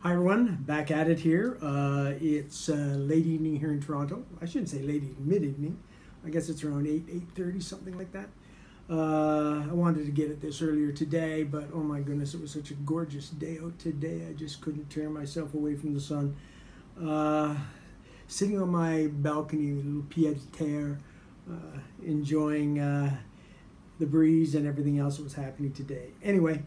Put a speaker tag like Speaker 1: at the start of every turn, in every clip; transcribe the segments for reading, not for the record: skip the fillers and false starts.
Speaker 1: Hi everyone, back at it here. It's late evening here in Toronto. I shouldn't say late evening, mid-evening. I guess it's around 8:30, something like that. I wanted to get at this earlier today, but oh my goodness, it was such a gorgeous day out today. I just couldn't tear myself away from the sun. Sitting on my balcony, a little pied-à-terre, enjoying the breeze and everything else that was happening today. Anyway,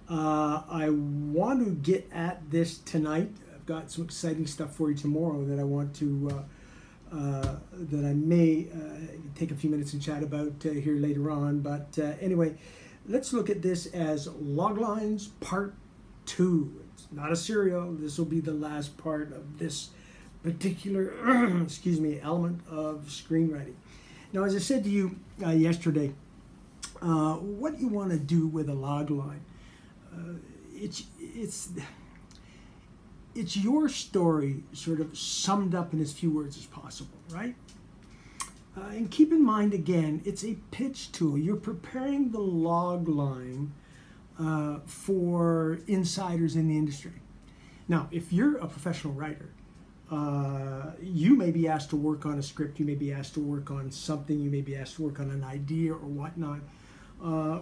Speaker 1: I want to get at this tonight. I've got some exciting stuff for you tomorrow that I want to, that I may take a few minutes and chat about here later on. But anyway, let's look at this as Loglines Part 2. It's not a serial. This will be the last part of this particular, excuse me, element of screenwriting. Now, as I said to you yesterday, what you want to do with a logline, it's your story sort of summed up in as few words as possible, right? And keep in mind, again, it's a pitch tool. You're preparing the log line for insiders in the industry. Now, if you're a professional writer, you may be asked to work on a script, you may be asked to work on something, you may be asked to work on an idea or whatnot,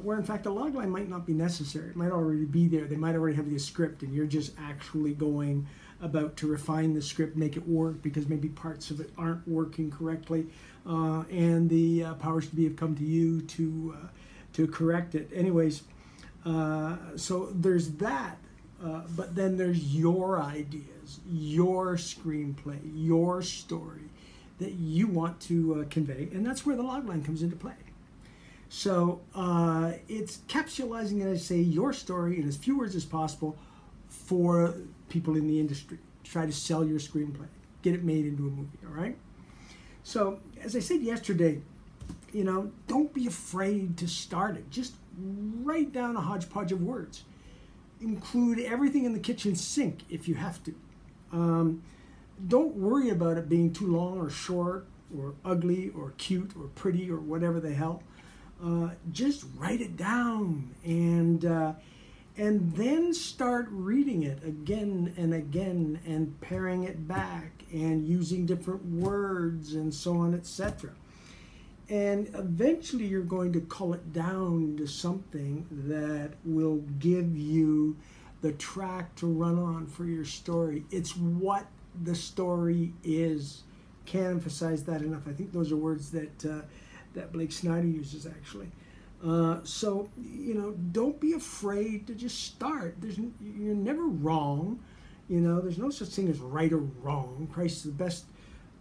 Speaker 1: where in fact a logline might not be necessary. It might already be there. They might already have the script and you're just actually going about to refine the script, make it work, because maybe parts of it aren't working correctly, and the powers to be have come to you to correct it. Anyways, so there's that, but then there's your ideas, your screenplay, your story that you want to convey, and that's where the logline comes into play. So it's capsulizing, as I say, your story in as few words as possible for people in the industry. Try to sell your screenplay, get it made into a movie, all right? So as I said yesterday, you know, don't be afraid to start it. Just write down a hodgepodge of words. Include everything in the kitchen sink if you have to. Don't worry about it being too long or short or ugly or cute or pretty or whatever the hell. Just write it down and then start reading it again and again and paring it back and using different words and so on, etc. And eventually you're going to cull it down to something that will give you the track to run on for your story. It's what the story is. Can't emphasize that enough. I think those are words that that Blake Snyder uses, actually. So, you know, don't be afraid to just start. You're never wrong. You know, there's no such thing as right or wrong. Christ, the best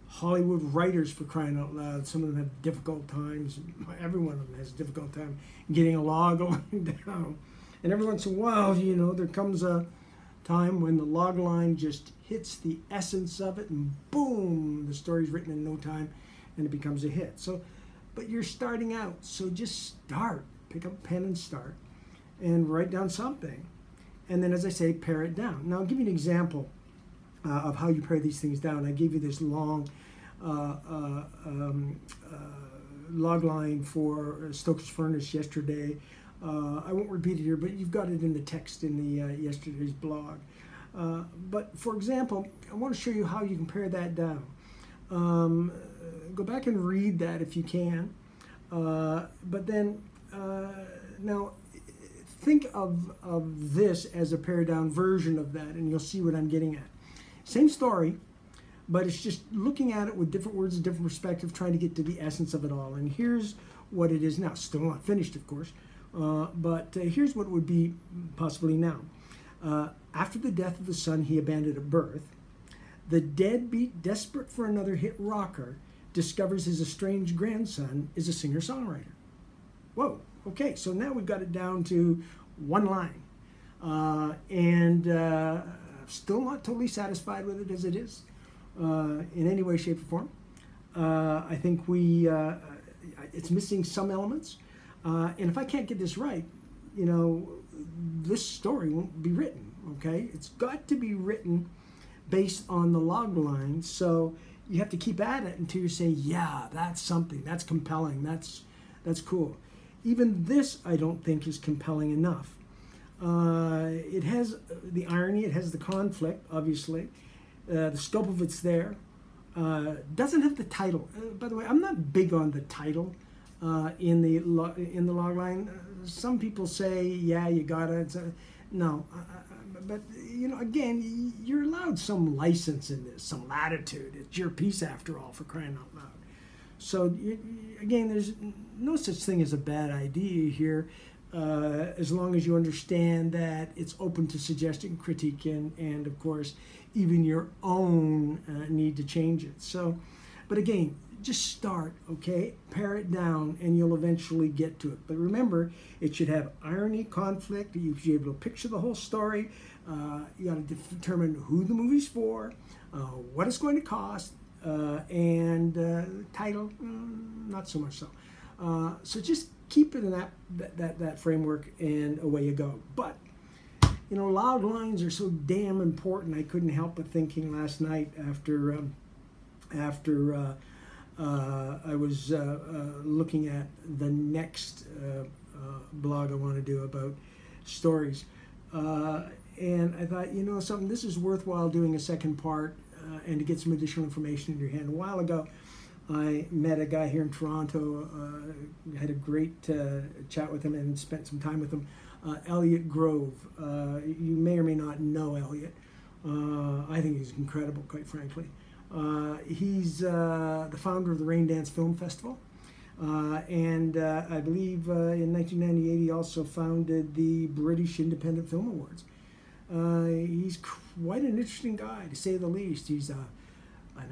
Speaker 1: Hollywood writers, for crying out loud. Some of them have difficult times. Every one of them has a difficult time getting a log going down. And every once in a while, you know, there comes a time when the log line just hits the essence of it, and boom, the story's written in no time, and it becomes a hit. So, but you're starting out, so just start. Pick up a pen and start, and write down something. And then, as I say, pare it down. Now, I'll give you an example of how you pare these things down. I gave you this long log line for Stoker's Furnace yesterday. I won't repeat it here, but you've got it in the text in the yesterday's blog. But for example, I want to show you how you can pare that down. Go back and read that if you can. But then, now, think of this as a pared down version of that, and you'll see what I'm getting at. Same story, but it's just looking at it with different words, a different perspective, trying to get to the essence of it all. And here's what it is now. Still not finished, of course, but here's what it would be possibly now. After the death of the son he abandoned at birth, the deadbeat, desperate for another hit rocker, discovers his estranged grandson is a singer-songwriter. Whoa, okay, so now we've got it down to one line. Still not totally satisfied with it as it is, in any way, shape, or form. I think it's missing some elements. And if I can't get this right, you know, this story won't be written, okay? It's got to be written based on the log line, so you have to keep at it until you say, yeah, that's something, that's compelling, that's cool. Even this, I don't think, is compelling enough. It has the irony, it has the conflict, obviously. The scope of it's there. Doesn't have the title. By the way, I'm not big on the title in the logline. Some people say, yeah, you gotta. No, but you know, again, you're allowed some license in this, some latitude. It's your piece after all, for crying out loud. So again, there's no such thing as a bad idea here, as long as you understand that it's open to suggestion, critique, and of course, even your own need to change it. So, but again, just start, okay? Pare it down, and you'll eventually get to it. But remember, it should have irony, conflict. You should be able to picture the whole story. You got to determine who the movie's for, what it's going to cost, and title, not so much so. So just keep it in that framework, and away you go. But you know, log lines are so damn important. I couldn't help but thinking last night after I was looking at the next blog I want to do about stories, and I thought, you know something, this is worthwhile doing a second part, and to get some additional information in your hand. A while ago, I met a guy here in Toronto, had a great chat with him and spent some time with him, Eliot Grove. You may or may not know Eliot. I think he's incredible, quite frankly. He's the founder of the Rain Dance Film Festival, and I believe in 1998 he also founded the British Independent Film Awards. He's quite an interesting guy, to say the least. He's an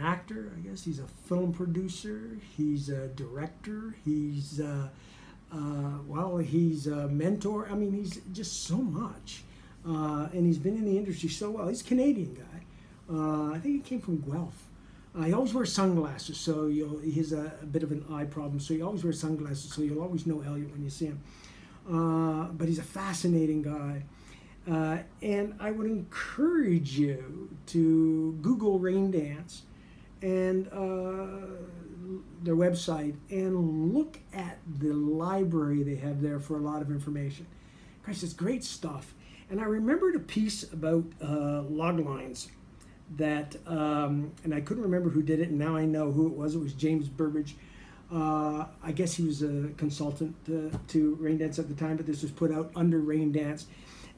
Speaker 1: actor, I guess. He's a film producer. He's a director. He's he's a mentor. I mean, he's just so much, and he's been in the industry so well. He's a Canadian guy. I think he came from Guelph. He always wears sunglasses, so he has a bit of an eye problem, so he always wears sunglasses, so you'll always know Eliot when you see him. But he's a fascinating guy. And I would encourage you to Google Rain Dance and their website, and look at the library they have there for a lot of information. Christ, it's great stuff. And I remembered a piece about log lines that, and I couldn't remember who did it, and now I know who it was. It was James Burbage. I guess he was a consultant to Rain Dance at the time, but this was put out under Rain Dance,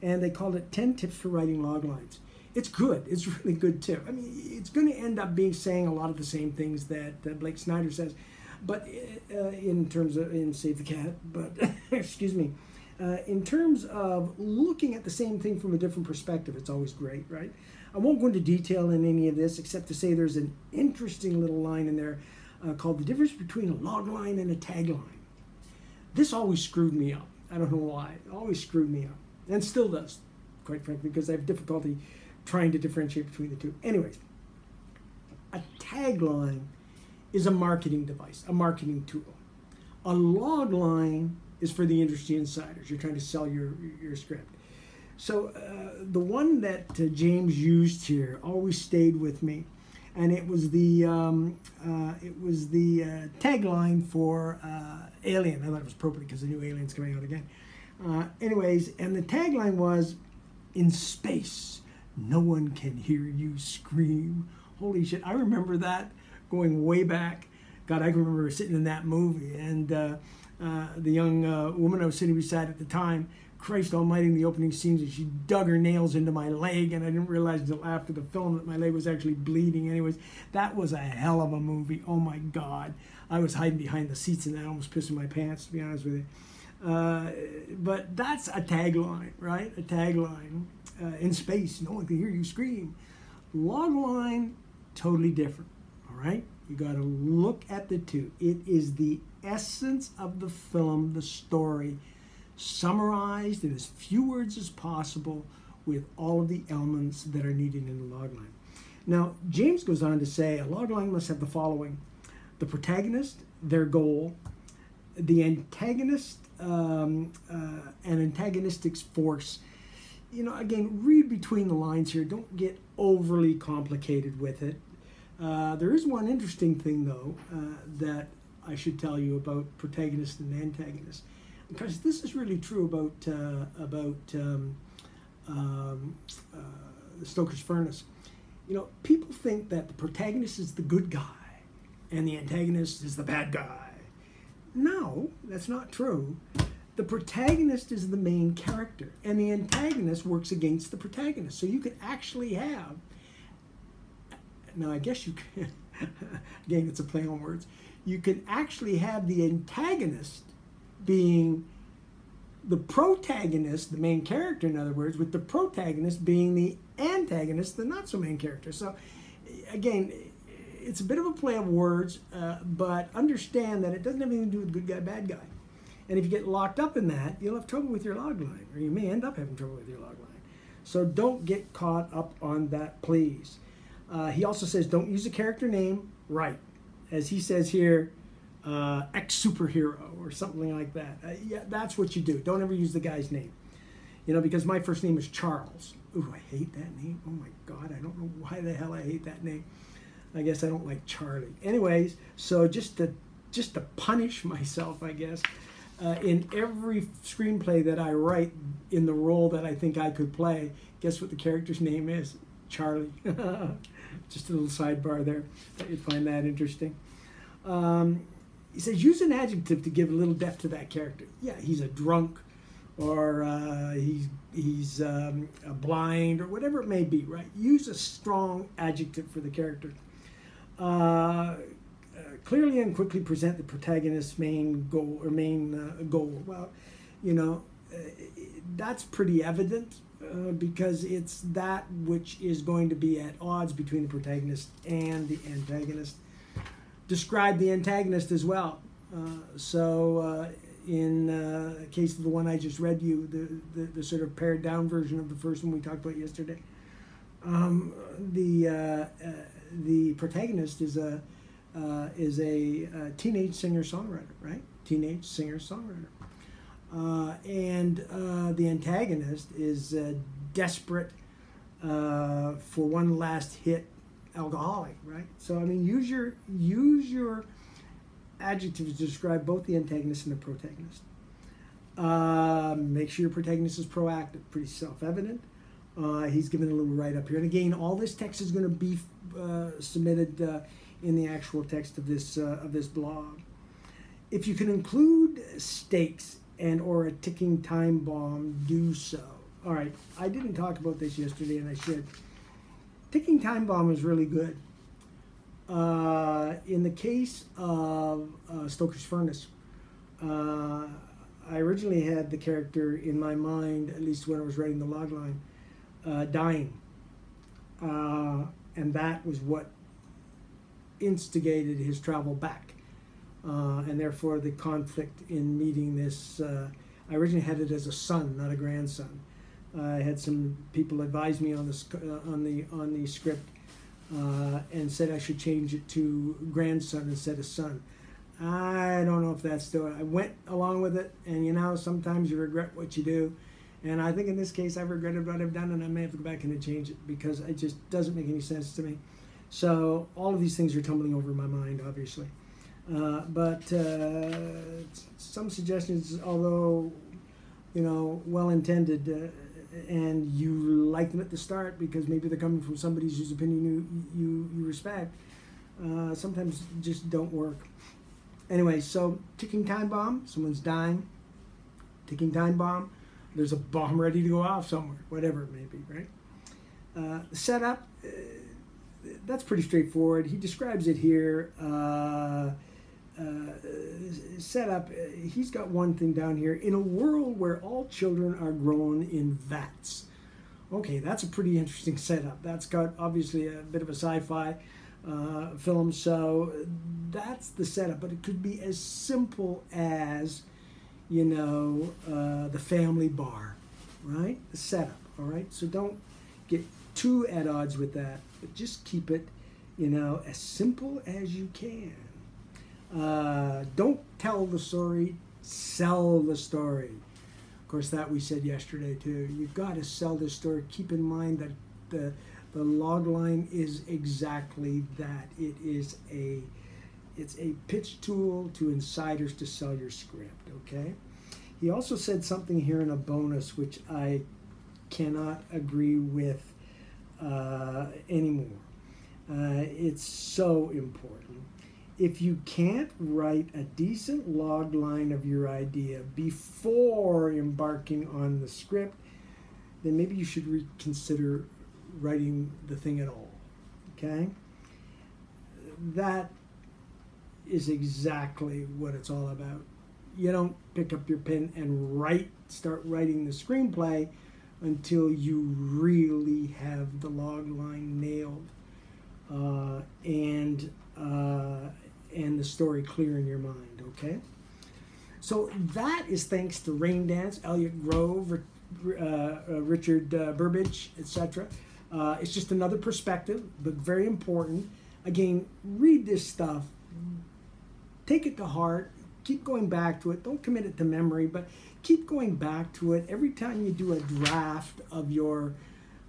Speaker 1: and they called it 10 Tips for Writing Log Lines. It's good. It's really good too. I mean, it's going to end up saying a lot of the same things that Blake Snyder says, but in terms of Save the Cat. But excuse me, in terms of looking at the same thing from a different perspective, it's always great, right? I won't go into detail in any of this, except to say there's an interesting little line in there called the difference between a log line and a tagline. This always screwed me up. I don't know why. It always screwed me up, and still does, quite frankly, because I have difficulty trying to differentiate between the two. Anyways, a tagline is a marketing device, a marketing tool. A log line is for the industry insiders. You're trying to sell your script. So the one that James used here always stayed with me, and it was the tagline for Alien. I thought it was appropriate because the new Alien's coming out again. Anyways, and the tagline was, "In space, no one can hear you scream." Holy shit! I remember that going way back. God, I can remember sitting in that movie, and the young woman I was sitting beside at the time, Christ almighty, in the opening scenes, she dug her nails into my leg, and I didn't realize until after the film that my leg was actually bleeding. Anyways, that was a hell of a movie. Oh my God. I was hiding behind the seats and I almost pissing my pants, to be honest with you. But that's a tagline, right? A tagline. In space, no one can hear you scream. Logline, totally different, all right? You got to look at the two. It is the essence of the film, the story, summarized in as few words as possible with all of the elements that are needed in the logline. Now, James goes on to say a logline must have the following: the protagonist, their goal, the antagonist, an antagonistic force. You know, again, read between the lines here. Don't get overly complicated with it. There is one interesting thing, though, that I should tell you about protagonist and antagonist, because this is really true about the Stoker's Furnace. You know, people think that the protagonist is the good guy and the antagonist is the bad guy. No, that's not true. The protagonist is the main character, and the antagonist works against the protagonist. So you could actually have, now I guess you can, again, it's a play on words, you can actually have the antagonist being the protagonist, the main character in other words, with the protagonist being the antagonist, the not so main character. So again, it's a bit of a play of words, but understand that it doesn't have anything to do with good guy, bad guy. And if you get locked up in that, you'll have trouble with your logline, or you may end up having trouble with your logline. So don't get caught up on that, please. He also says don't use a character name, right? As he says here, ex-superhero or something like that. Yeah, that's what you do. Don't ever use the guy's name. You know, because my first name is Charles. Ooh, I hate that name. Oh my God, I don't know why the hell I hate that name. I guess I don't like Charlie. Anyways, so just to punish myself, I guess, in every screenplay that I write in the role that I think I could play, guess what the character's name is? Charlie. Just a little sidebar there. Thought you'd find that interesting. He says, use an adjective to give a little depth to that character. Yeah, he's a drunk, or he's blind, or whatever it may be, right? Use a strong adjective for the character. Clearly and quickly present the protagonist's main goal, or main goal. Well, you know, that's pretty evident because it's that which is going to be at odds between the protagonist and the antagonist. Describe the antagonist as well. In the case of the one I just read you, the sort of pared down version of the first one we talked about yesterday, the protagonist is a teenage singer-songwriter, right? Teenage singer-songwriter. And the antagonist is desperate for one last hit alcoholic, right? So I mean, use your adjectives to describe both the antagonist and the protagonist. Make sure your protagonist is proactive, pretty self-evident. He's given a little write-up here, and again, all this text is going to be submitted in the actual text of this blog. If you can include stakes and or a ticking time bomb, do so. All right, I didn't talk about this yesterday, and I should. Ticking time bomb is really good. In the case of Stoker's Furnace, I originally had the character in my mind, at least when I was writing the logline, dying. And that was what instigated his travel back. And therefore the conflict in meeting this, I originally had it as a son, not a grandson. I had some people advise me on the script and said I should change it to grandson instead of son. I don't know if that's still. I went along with it, and you know, sometimes you regret what you do, and I think in this case I've regretted what I've done, and I may have to go back in and change it because it just doesn't make any sense to me. So all of these things are tumbling over my mind, obviously, but some suggestions, although you know, well intended. And you like them at the start because maybe they're coming from somebody whose opinion you respect, sometimes just don't work. Anyway, so ticking time bomb, someone's dying. Ticking time bomb, there's a bomb ready to go off somewhere, whatever it may be, right? Setup, that's pretty straightforward. He describes it here. Setup, he's got one thing down here. In a world where all children are grown in vats. Okay, that's a pretty interesting setup. That's got obviously a bit of a sci-fi film, so that's the setup. But it could be as simple as, you know, the family bar, right? The setup, all right? So don't get too at odds with that, but just keep it, you know, as simple as you can. Don't tell the story, sell the story. Of course, that we said yesterday too. You've got to sell the story. Keep in mind that the logline is exactly that. It's a pitch tool to insiders to sell your script, okay? He also said something here in a bonus which I cannot agree with anymore. It's so important. If you can't write a decent log line of your idea before embarking on the script, then maybe you should reconsider writing the thing at all. Okay? That is exactly what it's all about. You don't pick up your pen and start writing the screenplay until you really have the log line nailed and the story clear in your mind, okay? So that is thanks to Rain Dance, Eliot Grove, Richard Burbage, etc. It's just another perspective, but very important. Again, read this stuff. Take it to heart. Keep going back to it. Don't commit it to memory, but keep going back to it every time you do a draft of your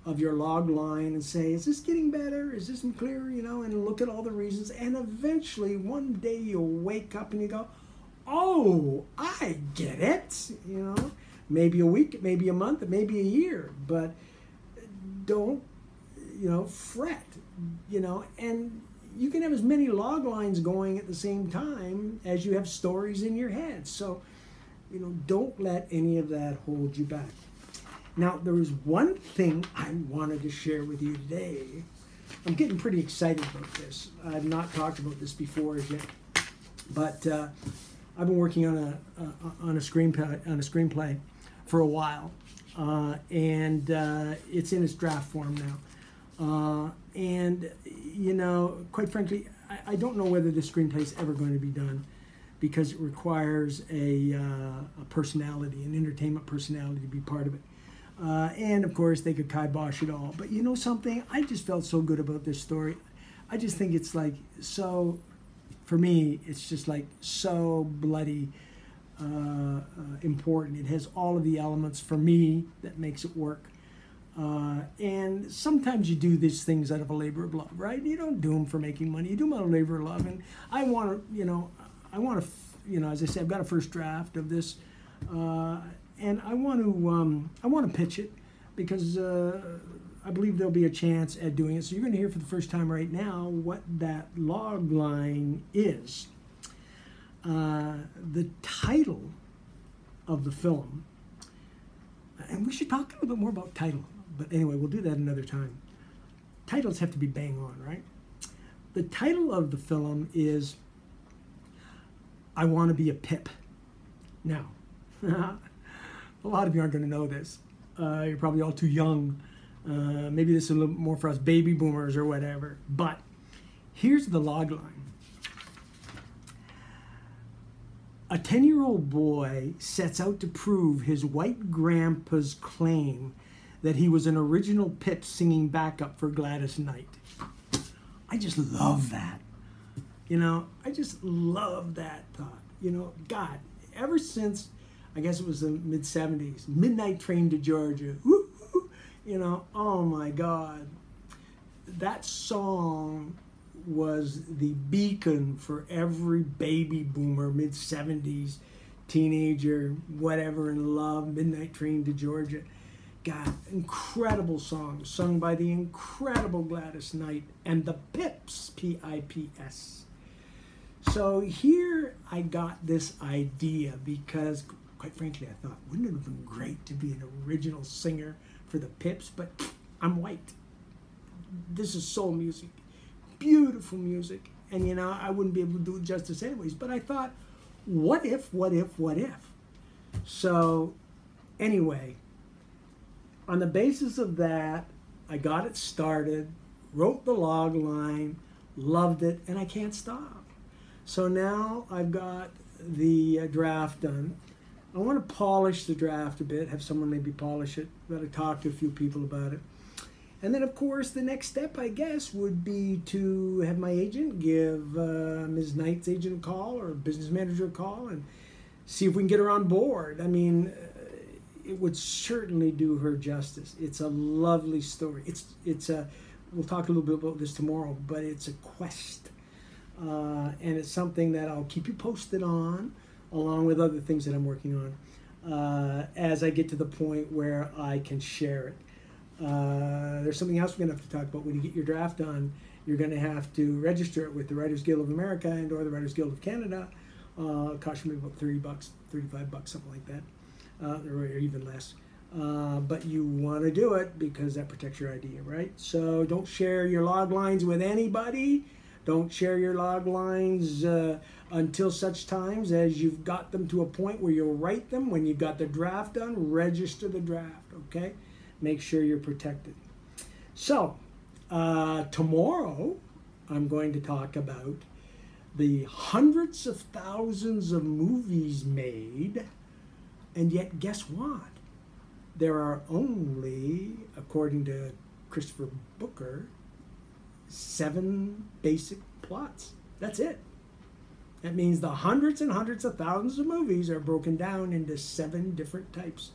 Speaker 1: log line and say, is this getting better? Is this clear? You know, and look at all the reasons. And eventually, one day you'll wake up and you go, oh, I get it. You know, maybe a week, maybe a month, maybe a year, but don't, you know, fret. You know, and you can have as many log lines going at the same time as you have stories in your head. So, you know, don't let any of that hold you back. Now, there was one thing I wanted to share with you today. I'm getting pretty excited about this. I've not talked about this before yet, but I've been working on a screenplay for a while, and it's in its draft form now. And you know, quite frankly, I don't know whether this screenplay is ever going to be done, because it requires a personality, an entertainment personality, to be part of it. And of course, they could kibosh it all. But you know something? I just felt so good about this story. I just think it's like so, for me, it's just like so bloody important. It has all of the elements for me that makes it work. And sometimes you do these things out of a labor of love, right? You don't do them for making money. You do them out of labor of love. And I want to, you know, as I said, I've got a first draft of this, and I want to pitch it because I believe there'll be a chance at doing it. So you're going to hear for the first time right now what that log line is. The title of the film, and we should talk a little bit more about title. But anyway, we'll do that another time. Titles have to be bang on, right? The title of the film is I Want to Be a Pip. Now, a lot of you aren't going to know this. You're probably all too young. Maybe this is a little more for us baby boomers or whatever. But here's the log line. A 10-year-old boy sets out to prove his white grandpa's claim that he was an original Pip singing backup for Gladys Knight. I just love that. You know, I just love that thought. You know, God, ever since, I guess it was the mid-70s, Midnight Train to Georgia, woo, woo, you know, oh my God. That song was the beacon for every baby boomer, mid-70s, teenager, whatever, in love, Midnight Train to Georgia. God, incredible song, sung by the incredible Gladys Knight and the Pips, P-I-P-S. So here I got this idea because, quite frankly, I thought, wouldn't it have been great to be an original singer for the Pips? But I'm white. This is soul music, beautiful music. And, you know, I wouldn't be able to do it justice anyways. But I thought, what if, what if, what if? So, anyway, on the basis of that, I got it started, wrote the log line, loved it, and I can't stop. So now I've got the draft done. I want to polish the draft a bit, have someone maybe polish it. I've got to talk to a few people about it. And then, of course, the next step, I guess, would be to have my agent give Ms. Knight's agent a call or business manager a call and see if we can get her on board. I mean, it would certainly do her justice. It's a lovely story. We'll talk a little bit about this tomorrow, but it's a quest. And it's something that I'll keep you posted on, along with other things that I'm working on. as I get to the point where I can share it. There's something else we're going to have to talk about. When you get your draft done, you're going to have to register it with the Writers Guild of America and or the Writers Guild of Canada. It costs me about $30, $35, something like that, or even less. But you want to do it because that protects your idea, right? So don't share your log lines with anybody. Don't share your log lines until such times as you've got them to a point where you'll write them. When you've got the draft done, register the draft, okay? Make sure you're protected. So, tomorrow I'm going to talk about the hundreds of thousands of movies made, and yet guess what? There are only, according to Christopher Booker, 7 basic plots. That's it. That means the hundreds and hundreds of thousands of movies are broken down into 7 different types.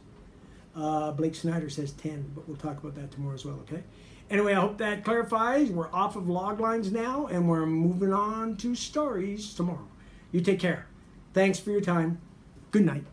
Speaker 1: Blake Snyder says 10, but we'll talk about that tomorrow as well, okay? Anyway, I hope that clarifies. We're off of log lines now, and we're moving on to stories tomorrow. You take care. Thanks for your time. Good night.